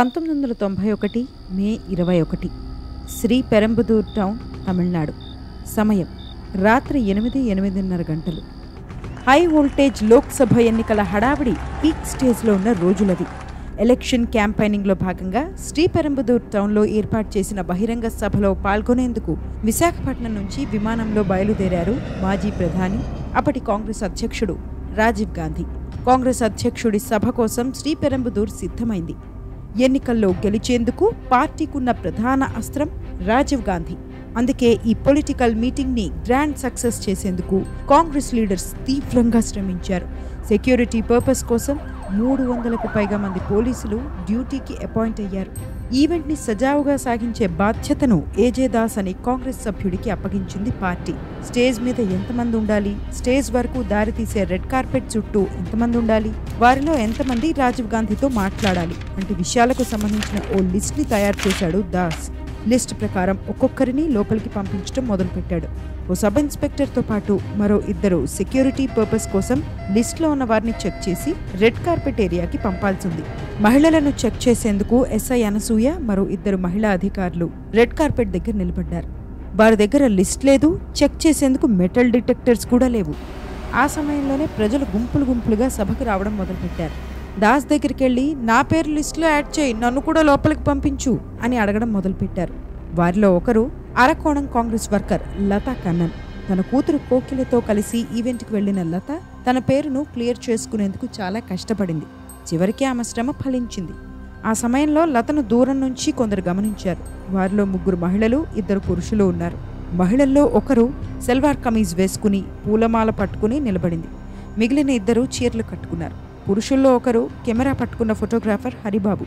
1991 మే 21 Shri Perambadur town, Tamil Nadu. సమయం రాత్రి 8:30 గంటలు. హై వోల్టేజ్ లోక్సభ ఎన్నికల హడావిడి పీక్ స్టేజ్లో ఉన్న రోజులవి. ఎలక్షన్ క్యాంపెయినింగ్లో భాగంగా శ్రీ పెరంబదూర్ టౌన్లో ఏర్పాటు చేసిన బహిరంగ సభలో పాల్గొనేందుకు విశాఖపట్నం నుంచి విమానంలో బయలుదేరారు మాజీ ప్రధాని, అప్పటి కాంగ్రెస్ అధ్యక్షుడు రాజీవ్ గాంధీ. కాంగ్రెస్ అధ్యక్షుడి సభ కోసం శ్రీ పెరంబదూర్ సిద్ధమైంది. ఎన్నికల్లో గెలిచేందుకు పార్టీకున్న ప్రధాన అస్త్రం రాజీవ్ గాంధీ. అందుకే ఈ పొలిటికల్ మీటింగ్ని గ్రాండ్ సక్సెస్ చేసేందుకు కాంగ్రెస్ లీడర్స్ తీవ్రంగా శ్రమించారు. సెక్యూరిటీ పర్పస్ కోసం 300కు పైగా మంది పోలీసులు డ్యూటీకి అపాయింట్ అయ్యారు. ఈవెంట్ని సజావుగా సాగించే బాధ్యతను ఏజే దాస్ అనే కాంగ్రెస్ సభ్యుడికి అప్పగించింది పార్టీ. స్టేజ్ మీద ఎంతమంది ఉండాలి, స్టేజ్ వరకు దారితీసే రెడ్ కార్పెట్ చుట్టూ ఎంతమంది ఉండాలి, వారిలో ఎంతమంది రాజీవ్ గాంధీతో మాట్లాడాలి వంటి విషయాలకు సంబంధించిన ఓ లిస్ట్ని తయారు చేశాడు దాస్. లిస్ట్ ప్రకారం ఒక్కొక్కరిని లోపలికి పంపించడం మొదలుపెట్టాడు. ఓ సబ్ ఇన్స్పెక్టర్తో పాటు మరో 2 సెక్యూరిటీ పర్పస్ కోసం లిస్ట్లో ఉన్న వారిని చెక్ చేసి రెడ్ కార్పెట్ ఏరియాకి పంపాల్సింది. మహిళలను చెక్ చేసేందుకు ఎస్ఐ అనసూయ, మరో 2 మహిళా అధికారులు రెడ్ కార్పెట్ దగ్గర నిలబడ్డారు. వారి దగ్గర లిస్ట్ లేదు, చెక్ చేసేందుకు మెటల్ డిటెక్టర్స్ కూడా లేవు. ఆ సమయంలోనే ప్రజలు గుంపులుగా సభకు రావడం మొదలుపెట్టారు. దాస్ దగ్గరికి వెళ్ళి, నా పేరు లిస్టులో యాడ్ చేయి, నన్ను కూడా లోపలికి పంపించు అని అడగడం మొదలుపెట్టారు. వారిలో ఒకరు అరకోణం కాంగ్రెస్ వర్కర్ లతా కన్నన్. తన కూతురు కోకిలతో కలిసి ఈవెంట్కి వెళ్లిన లత తన పేరును క్లియర్ చేసుకునేందుకు చాలా కష్టపడింది. చివరికి ఆమె శ్రమ ఫలించింది. ఆ సమయంలో లతను దూరం నుంచి కొందరు గమనించారు. వారిలో 3 మహిళలు, 2 పురుషులు ఉన్నారు. మహిళల్లో ఒకరు సెల్వార్ కమీజ్ వేసుకుని పూలమాల పట్టుకుని నిలబడింది. మిగిలిన 2 చీరలు కట్టుకున్నారు. పురుషుల్లో ఒకరు కెమెరా పట్టుకున్న ఫోటోగ్రాఫర్ హరిబాబు.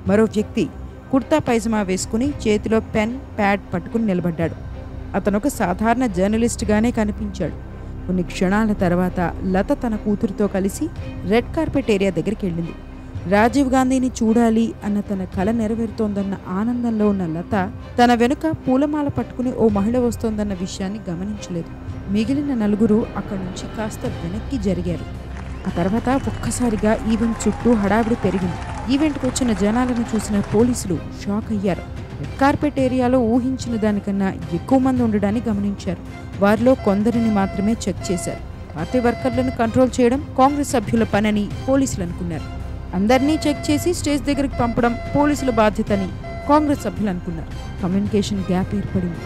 మరో వ్యక్తి కుర్తా పైజమా వేసుకుని చేతిలో పెన్, ప్యాడ్ పట్టుకుని నిలబడ్డాడు. అతనొక సాధారణ జర్నలిస్ట్గానే కనిపించాడు. కొన్ని క్షణాల తర్వాత లత తన కూతురుతో కలిసి రెడ్ కార్పెట్ ఏరియా దగ్గరికి వెళ్ళింది. రాజీవ్ గాంధీని చూడాలి అన్న తన కల నెరవేరుతోందన్న ఆనందంలో ఉన్న లత తన వెనుక పూలమాల పట్టుకుని ఓ మహిళ వస్తోందన్న విషయాన్ని గమనించలేదు. మిగిలిన 4 అక్కడి నుంచి కాస్త వెనక్కి జరిగారు. ఆ తర్వాత ఒక్కసారిగా ఈవెంట్ చుట్టూ హడావిడి పెరిగింది. ఈవెంట్కి వచ్చిన జనాలను చూసిన పోలీసులు షాక్ అయ్యారు. రెడ్ కార్పెట్ ఏరియాలో ఊహించిన దానికన్నా ఎక్కువ మంది ఉండడాన్ని గమనించారు. వారిలో కొందరిని మాత్రమే చెక్ చేశారు. పార్టీ వర్కర్లను కంట్రోల్ చేయడం కాంగ్రెస్ సభ్యుల పనని పోలీసులు అనుకున్నారు. అందరినీ చెక్ చేసి స్టేజ్ దగ్గరికి పంపడం పోలీసుల బాధ్యతని కాంగ్రెస్ సభ్యులు అనుకున్నారు. కమ్యూనికేషన్ గ్యాప్ ఏర్పడింది.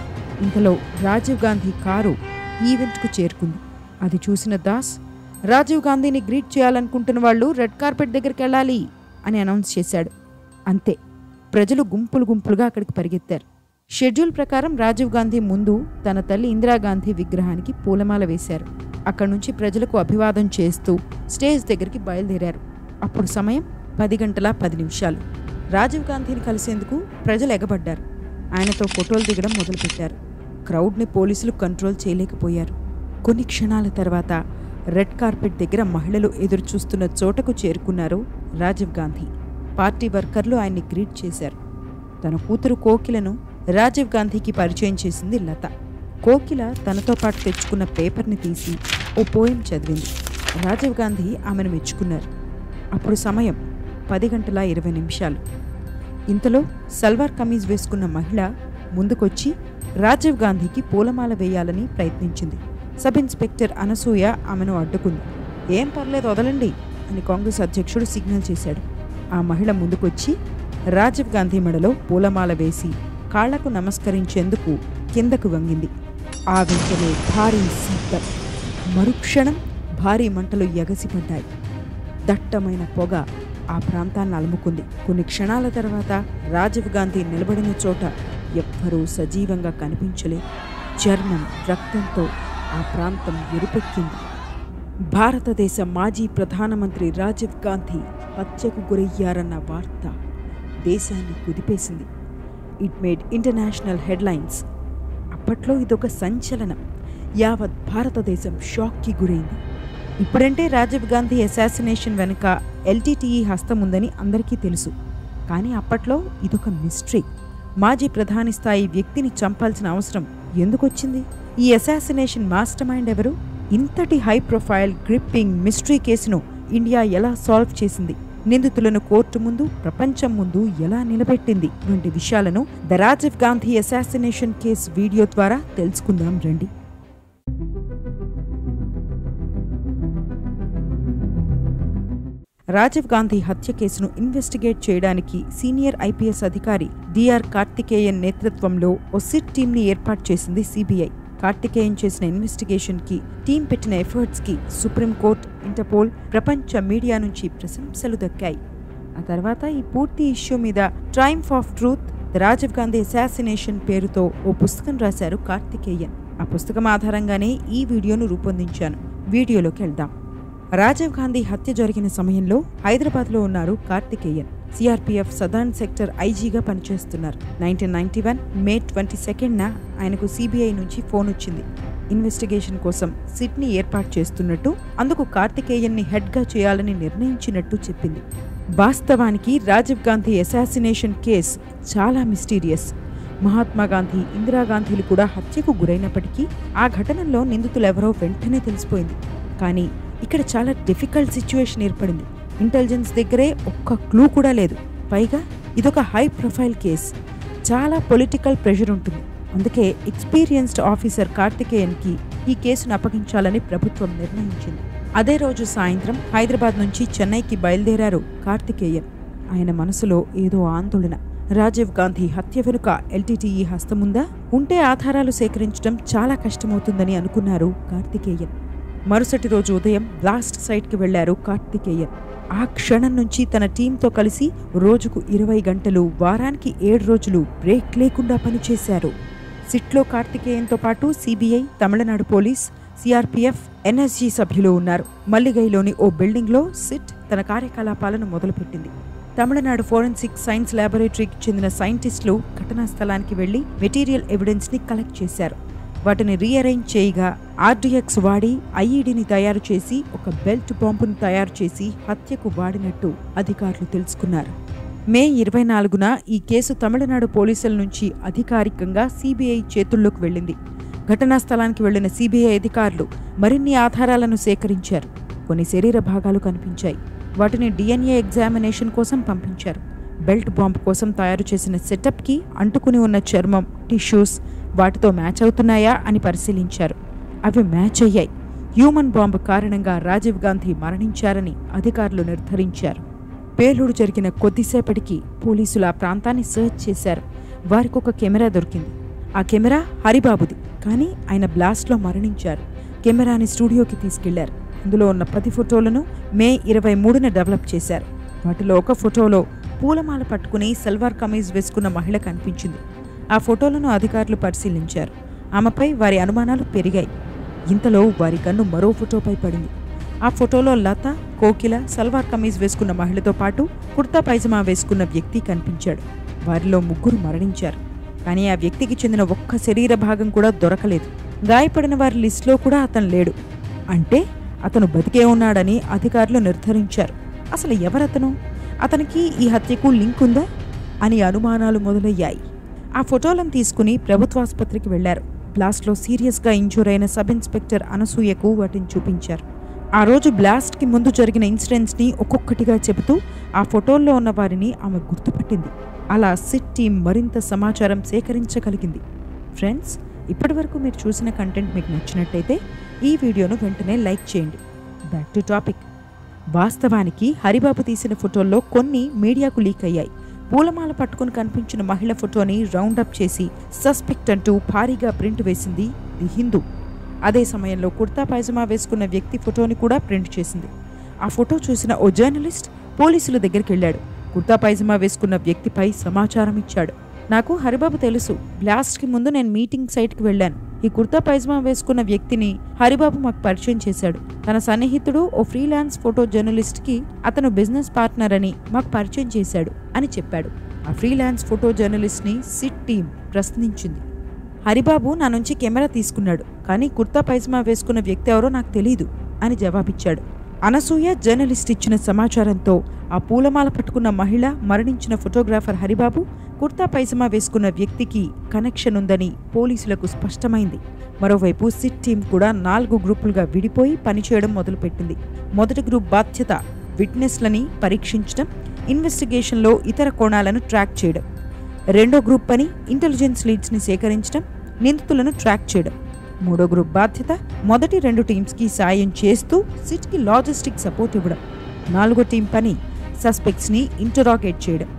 ఇంతలో రాజీవ్ గాంధీ కారు ఈవెంట్కు చేరుకుంది. అది చూసిన దాస్, రాజీవ్ గాంధీని గ్రీట్ చేయాలనుకుంటున్న వాళ్ళు రెడ్ కార్పెట్ దగ్గరికి వెళ్ళాలి అని అనౌన్స్ చేశాడు. అంతే, ప్రజలు గుంపులుగా అక్కడికి పరిగెత్తారు. షెడ్యూల్ ప్రకారం రాజీవ్ గాంధీ ముందు తన తల్లి ఇందిరాగాంధీ విగ్రహానికి పూలమాల వేశారు. అక్కడి నుంచి ప్రజలకు అభివాదం చేస్తూ స్టేజ్ దగ్గరికి బయలుదేరారు. అప్పుడు సమయం 10:10. రాజీవ్ గాంధీని కలిసేందుకు ప్రజలు ఎగబడ్డారు. ఆయనతో ఫోటోలు దిగడం మొదలుపెట్టారు. క్రౌడ్ని పోలీసులు కంట్రోల్ చేయలేకపోయారు. కొన్ని క్షణాల తర్వాత రెడ్ కార్పెట్ దగ్గర మహిళలు ఎదురు చూస్తున్న చోటకు చేరుకున్నారు రాజీవ్ గాంధీ. పార్టీ వర్కర్లు ఆయన్ని గ్రీట్ చేశారు. తన కూతురు కోకిలను రాజీవ్ గాంధీకి పరిచయం చేసింది లత. కోకిల తనతో పాటు తెచ్చుకున్న పేపర్ని తీసి ఓ పోయం చదివింది. రాజీవ్ గాంధీ ఆమెను మెచ్చుకున్నారు. అప్పుడు సమయం 10:20. ఇంతలో సల్వార్ కమీజ్ వేసుకున్న మహిళ ముందుకొచ్చి రాజీవ్ గాంధీకి పూలమాల వేయాలని ప్రయత్నించింది. సబ్ ఇన్స్పెక్టర్ అనసూయ ఆమెను అడ్డుకుంది. ఏం పర్లేదు, వదలండి అని కాంగ్రెస్ అధ్యక్షుడు సిగ్నల్ చేశాడు. ఆ మహిళ ముందుకొచ్చి రాజీవ్ గాంధీ మెడలో పూలమాల వేసి కాళ్లకు నమస్కరించేందుకు కిందకు వంగింది. ఆ వెంటనే భారీ శబ్దం, మరుక్షణం భారీ మంటలు ఎగసిపడ్డాయి. దట్టమైన పొగ ఆ ప్రాంతాన్ని అలుముకుంది. కొన్ని క్షణాల తర్వాత రాజీవ్ గాంధీ నిలబడిన చోట ఎవ్వరూ సజీవంగా కనిపించలేదు. చర్మం, రక్తంతో ఆ ప్రాంతం ఎరుపెక్కింది. భారతదేశ మాజీ ప్రధానమంత్రి రాజీవ్ గాంధీ హత్యకు గురయ్యారన్న వార్త దేశాన్ని కుదిపేసింది. It made international headlines. అప్పట్లో ఇదొక సంచలనం. యావత్ భారతదేశం షాక్కి గురైంది. ఇప్పుడంటే రాజీవ్ గాంధీ అసాసినేషన్ వెనుక ఎల్టీటీఈ హస్తం ఉందని అందరికీ తెలుసు. కానీ అప్పట్లో ఇదొక మిస్టరీ. మాజీ ప్రధాని స్థాయి వ్యక్తిని చంపాల్సిన అవసరం ఎందుకొచ్చింది? ఈ అసాసినేషన్ మాస్టర్ మైండ్ ఎవరు? ఇంతటి హై ప్రొఫైల్ గ్రిప్పింగ్ మిస్టరీ కేసును ఇండియా ఎలా సాల్వ్ చేసింది? నిందితులను కోర్టు ముందు, ప్రపంచం ముందు ఎలా నిలబెట్టింది వంటి విషయాలను the Rajiv Gandhi assassination case video ద్వారా తెలుసుకుందాం రండి. రాజీవ్ గాంధీ హత్య కేసును ఇన్వెస్టిగేట్ చేయడానికి సీనియర్ ఐపీఎస్ అధికారి డిఆర్ కార్తికేయన్ నేతృత్వంలో ఓ సిట్ టీంని ఏర్పాటు చేసింది సిబిఐ. కార్తికేయన్ చేసిన ఇన్వెస్టిగేషన్కి, టీం పెట్టిన ఎఫర్ట్స్కి సుప్రీంకోర్టు, ఇంటర్పోల్, ప్రపంచ మీడియా నుంచి ప్రశంసలు దక్కాయి. ఆ తర్వాత ఈ పూర్తి ఇష్యూ మీద triumph of truth, the Rajiv Gandhi assassination పేరుతో ఓ పుస్తకం రాశారు కార్తికేయన్. ఆ పుస్తకం ఆధారంగానే ఈ వీడియోను రూపొందించాను. వీడియోలోకి వెళ్దాం. రాజీవ్ గాంధీ హత్య జరిగిన సమయంలో హైదరాబాద్లో ఉన్నారు కార్తికేయన్. సిఆర్పీఎఫ్ సదర్న్ సెక్టర్ ఐజీగా పనిచేస్తున్నారు. 1991 మే 22న ఆయనకు సిబిఐ నుంచి ఫోన్ వచ్చింది. ఇన్వెస్టిగేషన్ కోసం సిట్ని ఏర్పాటు చేస్తున్నట్టు, అందుకు కార్తికేయన్ని హెడ్గా చేయాలని నిర్ణయించినట్టు చెప్పింది. వాస్తవానికి రాజీవ్ గాంధీ అసాసినేషన్ కేసు చాలా మిస్టీరియస్. మహాత్మా గాంధీ, ఇందిరాగాంధీలు కూడా హత్యకు గురైనప్పటికీ ఆ ఘటనలో నిందితులెవరో వెంటనే తెలిసిపోయింది. కానీ ఇక్కడ చాలా డిఫికల్ట్ సిచ్యువేషన్ ఏర్పడింది. ఇంటెలిజెన్స్ దగ్గరే ఒక్క క్లూ కూడా లేదు. పైగా ఇదొక హై ప్రొఫైల్ కేస్. చాలా పొలిటికల్ ప్రెషర్ ఉంటుంది. అందుకే ఎక్స్పీరియన్స్డ్ ఆఫీసర్ కార్తికేయన్కి ఈ కేసును అప్పగించాలని ప్రభుత్వం నిర్ణయించింది. అదే రోజు సాయంత్రం హైదరాబాద్ నుంచి చెన్నైకి బయలుదేరారు కార్తికేయన్. ఆయన మనసులో ఏదో ఆందోళన. రాజీవ్ గాంధీ హత్య వెనుక ఎల్టీటీఈ హస్తముందా? ఉంటే ఆధారాలు సేకరించడం చాలా కష్టమవుతుందని అనుకున్నారు కార్తికేయన్. మరుసటి రోజు ఉదయం బ్లాస్ట్ సైట్కి వెళ్లారు కార్తికేయన్. ఆ క్షణం నుంచి తన టీంతో కలిసి రోజుకు 20 గంటలు, వారానికి 7 రోజులు బ్రేక్ లేకుండా పనిచేశారు. సిట్లో కార్తికేయన్తో పాటు CBI, Tamil Nadu police, CRPF, NSG సభ్యులు ఉన్నారు. మల్లిగైలోని ఓ బిల్డింగ్లో సిట్ తన కార్యకలాపాలను మొదలుపెట్టింది. తమిళనాడు ఫోరెన్సిక్ సైన్స్ ల్యాబొరేటరీకి చెందిన సైంటిస్టులు ఘటనా స్థలానికి వెళ్లి మెటీరియల్ ఎవిడెన్స్ని కలెక్ట్ చేశారు. వాటిని రీఅరేంజ్ చేయగా ఆర్డీఎక్స్ వాడి ఐఈడీని తయారు చేసి ఒక బెల్ట్ బాంబును తయారు చేసి హత్యకు వాడినట్టు అధికారులు తెలుసుకున్నారు. మే 24న ఈ కేసు తమిళనాడు పోలీసుల నుంచి అధికారికంగా సిబిఐ చేతుల్లోకి వెళ్ళింది. ఘటనా స్థలానికి వెళ్లిన సిబిఐ అధికారులు మరిన్ని ఆధారాలను సేకరించారు. కొన్ని శరీర భాగాలు కనిపించాయి. వాటిని డిఎన్ఏ ఎగ్జామినేషన్ కోసం పంపించారు. బెల్ట్ బాంబ్ కోసం తయారు చేసిన సెటప్కి అంటుకుని ఉన్న చర్మం, టిష్యూస్ వాటితో మ్యాచ్ అవుతున్నాయా అని పరిశీలించారు. అవి మ్యాచ్ అయ్యాయి. హ్యూమన్ బాంబు కారణంగా రాజీవ్ గాంధీ మరణించారని అధికారులు నిర్ధారించారు. పేలుడు జరిగిన కొద్దిసేపటికి పోలీసులు ఆ ప్రాంతాన్ని సర్చ్ చేశారు. వారికొక కెమెరా దొరికింది. ఆ కెమెరా హరిబాబుది. కానీ ఆయన బ్లాస్ట్లో మరణించారు. కెమెరాని స్టూడియోకి తీసుకెళ్లారు. అందులో ఉన్న 10 ఫోటోలను మే 23న డెవలప్ చేశారు. వాటిలో ఒక ఫోటోలో పూలమాల పట్టుకుని సల్వార్ కమీజ్ వేసుకున్న మహిళ కనిపించింది. ఆ ఫోటోలను అధికారులు పరిశీలించారు. ఆమెపై వారి అనుమానాలు పెరిగాయి. ఇంతలో వారి కన్ను మరో ఫోటోపై పడింది. ఆ ఫోటోలో లత, కోకిల సల్వార్ కమీజ్ వేసుకున్న మహిళతో పాటు కుర్తా పైజమా వేసుకున్న వ్యక్తి కనిపించాడు. వారిలో 3 మరణించారు. కానీ ఆ వ్యక్తికి చెందిన ఒక్క శరీర భాగం కూడా దొరకలేదు. గాయపడిన వారి లిస్టులో కూడా అతను లేడు. అంటే అతను బతికే ఉన్నాడని అధికారులు నిర్ధారించారు. అసలు ఎవరతను? అతనికి ఈ హత్యకు లింక్ ఉందా అని అనుమానాలు మొదలయ్యాయి. ఆ ఫోటోలను తీసుకుని ప్రభుత్వాసుపత్రికి వెళ్లారు. బ్లాస్ట్లో సీరియస్గా ఇంజూర్ అయిన సబ్ ఇన్స్పెక్టర్ అనసూయకు వాటిని చూపించారు. ఆ రోజు బ్లాస్ట్కి ముందు జరిగిన ఇన్సిడెంట్స్ని ఒక్కొక్కటిగా చెబుతూ ఆ ఫోటోల్లో ఉన్న వారిని ఆమె గుర్తుపట్టింది. అలా సిట్ టీం మరింత సమాచారం సేకరించగలిగింది. ఫ్రెండ్స్, ఇప్పటివరకు మీరు చూసిన కంటెంట్ మీకు నచ్చినట్టయితే ఈ వీడియోను వెంటనే లైక్ చేయండి. Back to topic. వాస్తవానికి హరిబాబు తీసిన ఫోటోల్లో కొన్ని మీడియాకు లీక్ అయ్యాయి. పూలమాల పట్టుకుని కనిపించిన మహిళ ఫోటోని రౌండప్ చేసి సస్పెక్ట్ అంటూ భారీగా ప్రింట్ వేసింది ది హిందూ. అదే సమయంలో కుర్తా పైజమా వేసుకున్న వ్యక్తి ఫోటోని కూడా ప్రింట్ చేసింది. ఆ ఫోటో చూసిన ఓ జర్నలిస్ట్ పోలీసుల దగ్గరికి వెళ్ళాడు. కుర్తా పైజమా వేసుకున్న వ్యక్తిపై సమాచారం ఇచ్చాడు. నాకు హరిబాబు తెలుసు. బ్లాస్ట్కి ముందు నేను మీటింగ్ సైట్కి వెళ్ళాను. ఈ కుర్తా పైజమా వేసుకున్న వ్యక్తిని హరిబాబు మాకు పరిచయం చేశాడు. తన సన్నిహితుడు ఓ ఫ్రీలాన్స్ ఫోటో జర్నలిస్ట్కి అతను బిజినెస్ పార్ట్నర్ అని మాకు పరిచయం చేశాడు అని చెప్పాడు. ఆ ఫ్రీలాన్స్ ఫోటో జర్నలిస్ట్ని సిట్ టీం ప్రశ్నించింది. హరిబాబు నా నుంచి కెమెరా తీసుకున్నాడు, కానీ కుర్తా పైజమా వేసుకున్న వ్యక్తి ఎవరో నాకు తెలీదు అని జవాబిచ్చాడు. అనసూయ జర్నలిస్ట్ ఇచ్చిన సమాచారంతో ఆ పూలమాల పట్టుకున్న మహిళ, మరణించిన ఫోటోగ్రాఫర్ హరిబాబు, కుర్తా పైజమా వేసుకున్న వ్యక్తికి కనెక్షన్ ఉందని పోలీసులకు స్పష్టమైంది. మరోవైపు సిట్ టీం కూడా 4 గ్రూపులుగా విడిపోయి పనిచేయడం మొదలుపెట్టింది. మొదటి గ్రూప్ బాధ్యత విట్నెస్లని పరీక్షించడం, ఇన్వెస్టిగేషన్లో ఇతర కోణాలను ట్రాక్ చేయడం. రెండో గ్రూప్ పని ఇంటెలిజెన్స్ లీడ్స్ని సేకరించడం, నిందితులను ట్రాక్ చేయడం. మూడో గ్రూప్ బాధ్యత మొదటి 2 టీమ్స్కి సాయం చేస్తూ సిట్కి లాజిస్టిక్ సపోర్ట్ ఇవ్వడం. నాలుగో టీం పని సస్పెక్ట్స్ని ఇంటరాగేట్ చేయడం.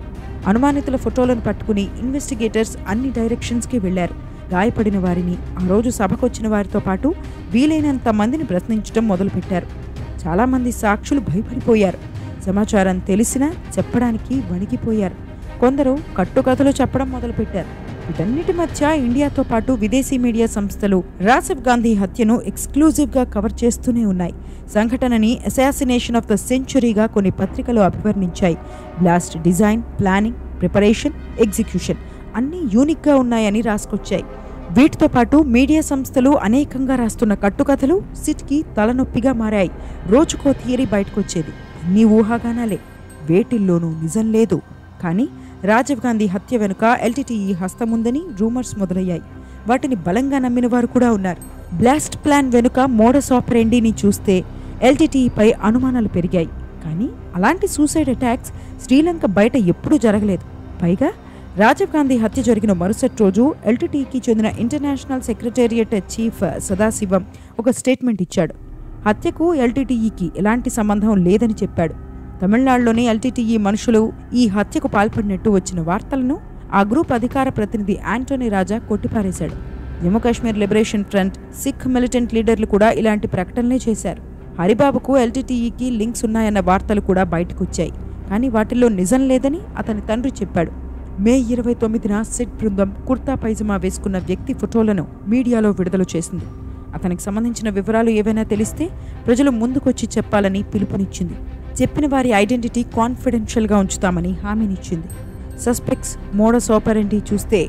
అనుమానితుల ఫోటోలను పట్టుకుని ఇన్వెస్టిగేటర్స్ అన్ని డైరెక్షన్స్కి వెళ్లారు. గాయపడిన వారిని, ఆ రోజు సభకొచ్చిన వారితో పాటు వీలైనంత మందిని ప్రశ్నించడం మొదలుపెట్టారు. చాలామంది సాక్షులు భయపడిపోయారు. సమాచారం తెలిసినా చెప్పడానికి వణికిపోయారు. కొందరు కట్టుకథలు చెప్పడం మొదలుపెట్టారు. వీటన్నిటి మధ్య ఇండియాతో పాటు విదేశీ మీడియా సంస్థలు రాజీవ్ గాంధీ హత్యను ఎక్స్క్లూజివ్గా కవర్ చేస్తూనే ఉన్నాయి. సంఘటనని అసాసినేషన్ ఆఫ్ ద సెంచురీగా కొన్ని పత్రికలు అభివర్ణించాయి. Blast design, planning, preparation, execution అన్నీ యూనిక్గా ఉన్నాయని రాసుకొచ్చాయి. వీటితో పాటు మీడియా సంస్థలు అనేకంగా రాస్తున్న కట్టుకథలు సిట్కి తలనొప్పిగా మారాయి. రోజుకో థియరీ బయటకొచ్చేది. అన్నీ ఊహాగానాలే, వేటిల్లోనూ నిజం లేదు. కానీ రాజీవ్ గాంధీ హత్య వెనుక ఎల్టీటీఈ హస్తముందని రూమర్స్ మొదలయ్యాయి. వాటిని బలంగా నమ్మిన వారు కూడా ఉన్నారు. బ్లాస్ట్ ప్లాన్ వెనుక మోడస్ ఆపరెండీని చూస్తే ఎల్టీటీఈపై అనుమానాలు పెరిగాయి. కానీ అలాంటి సూసైడ్ అటాక్స్ శ్రీలంక బయట ఎప్పుడూ జరగలేదు. పైగా రాజీవ్ గాంధీ హత్య జరిగిన మరుసటి రోజు ఎల్టీటీఈకి చెందిన ఇంటర్నేషనల్ సెక్రటేరియట్ చీఫ్ సదాశివం ఒక స్టేట్మెంట్ ఇచ్చాడు. హత్యకు ఎల్టీటీఈకి ఎలాంటి సంబంధం లేదని చెప్పాడు. తమిళనాడులోని ఎల్టీటీఈ మనుషులు ఈ హత్యకు పాల్పడినట్టు వచ్చిన వార్తలను ఆ గ్రూప్ అధికార ప్రతినిధి యాంటోనీ రాజా కొట్టిపారేశాడు. Jammu Kashmir liberation front, Sikh militant లీడర్లు కూడా ఇలాంటి ప్రకటనలే చేశారు. హరిబాబుకు ఎల్టీటీఈకి లింక్స్ ఉన్నాయన్న వార్తలు కూడా బయటకొచ్చాయి. కానీ వాటిల్లో నిజం లేదని అతని తండ్రి చెప్పాడు. మే 29న సిట్ బృందం కుర్తా పైజమా వేసుకున్న వ్యక్తి ఫోటోలను మీడియాలో విడుదల చేసింది. అతనికి సంబంధించిన వివరాలు ఏవైనా తెలిస్తే ప్రజలు ముందుకొచ్చి చెప్పాలని పిలుపునిచ్చింది. చెప్పిన వారి ఐడెంటిటీ కాన్ఫిడెన్షియల్గా ఉంచుతామని హామీనిచ్చింది. సస్పెక్ట్స్, మోడస్ ఆపరెండీ చూస్తే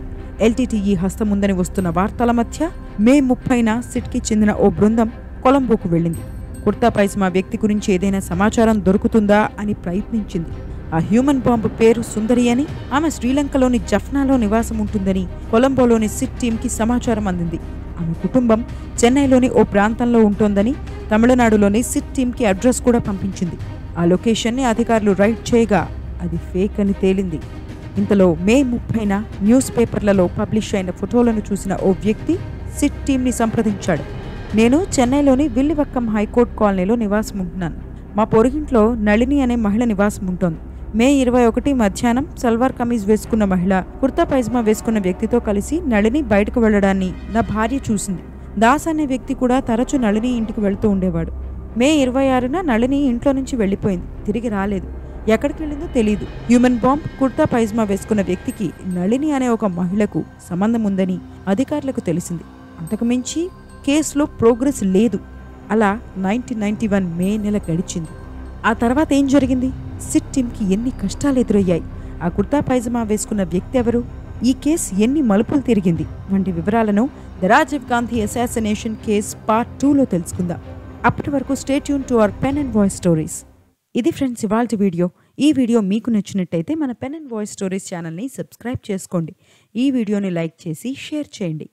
ఎల్టీటీఈ హస్తముందని వస్తున్న వార్తల మధ్య మే 30న సిట్కి చెందిన ఓ బృందం కొలంబోకు వెళ్ళింది. కుర్తా పైజమా వ్యక్తి గురించి ఏదైనా సమాచారం దొరుకుతుందా అని ప్రయత్నించింది. ఆ హ్యూమన్ బాంబు పేరు సుందరి అని, ఆమె శ్రీలంకలోని జఫ్నాలో నివాసం ఉంటుందని కొలంబోలోని సిట్ టీంకి సమాచారం అందింది. ఆమె కుటుంబం చెన్నైలోని ఓ ప్రాంతంలో ఉంటోందని తమిళనాడులోని సిట్ టీంకి అడ్రస్ కూడా పంపించింది. ఆ లొకేషన్ని అధికారులు రైడ్ చేయగా అది ఫేక్ అని తేలింది. ఇంతలో మే 30న న్యూస్ పేపర్లలో పబ్లిష్ అయిన ఫోటోలను చూసిన ఓ వ్యక్తి సిట్ టీంని సంప్రదించాడు. నేను చెన్నైలోని విల్లివక్కం హైకోర్టు కాలనీలో నివాసం ఉంటున్నాను. మా పొరుగింట్లో నళిని అనే మహిళ నివాసం ఉంటోంది. మే 21 మధ్యాహ్నం సల్వార్ కమీజ్ వేసుకున్న మహిళ కుర్తా పైజమా వేసుకున్న వ్యక్తితో కలిసి నళిని బయటకు వెళ్లడాన్ని నా భార్య చూసింది. దాస్ అనే వ్యక్తి కూడా తరచూ నళిని ఇంటికి వెళుతూ ఉండేవాడు. మే 26న నళిని ఇంట్లో నుంచి వెళ్లిపోయింది. తిరిగి రాలేదు. ఎక్కడికి వెళ్ళిందో తెలియదు. హ్యూమన్ బాంబ్, కుర్తా పైజమా వేసుకున్న వ్యక్తికి నళిని అనే ఒక మహిళకు సంబంధం ఉందని అధికారులకు తెలిసింది. అంతకుమించి కేసులో ప్రోగ్రెస్ లేదు. అలా 1991 మే నెల గడిచింది. ఆ తర్వాత ఏం జరిగింది? సిట్ టీంకి ఎన్ని కష్టాలు ఎదురయ్యాయి? ఆ కుర్తా పైజమా వేసుకున్న వ్యక్తి ఎవరు? ఈ కేసు ఎన్ని మలుపులు తిరిగింది? వంటి వివరాలను the Rajiv Gandhi assassination case part 2లో తెలుసుకుందాం. అప్పటి వరకు stay tune to our pen and voice stories. ఇది ఫ్రెండ్స్ ఇవాల్టి వీడియో. ఈ వీడియో మీకు నచ్చినట్టయితే మన పెన్ అండ్ వాయిస్ స్టోరీస్ ఛానల్ని సబ్స్క్రైబ్ చేసుకోండి. ఈ వీడియోని లైక్ చేసి షేర్ చేయండి.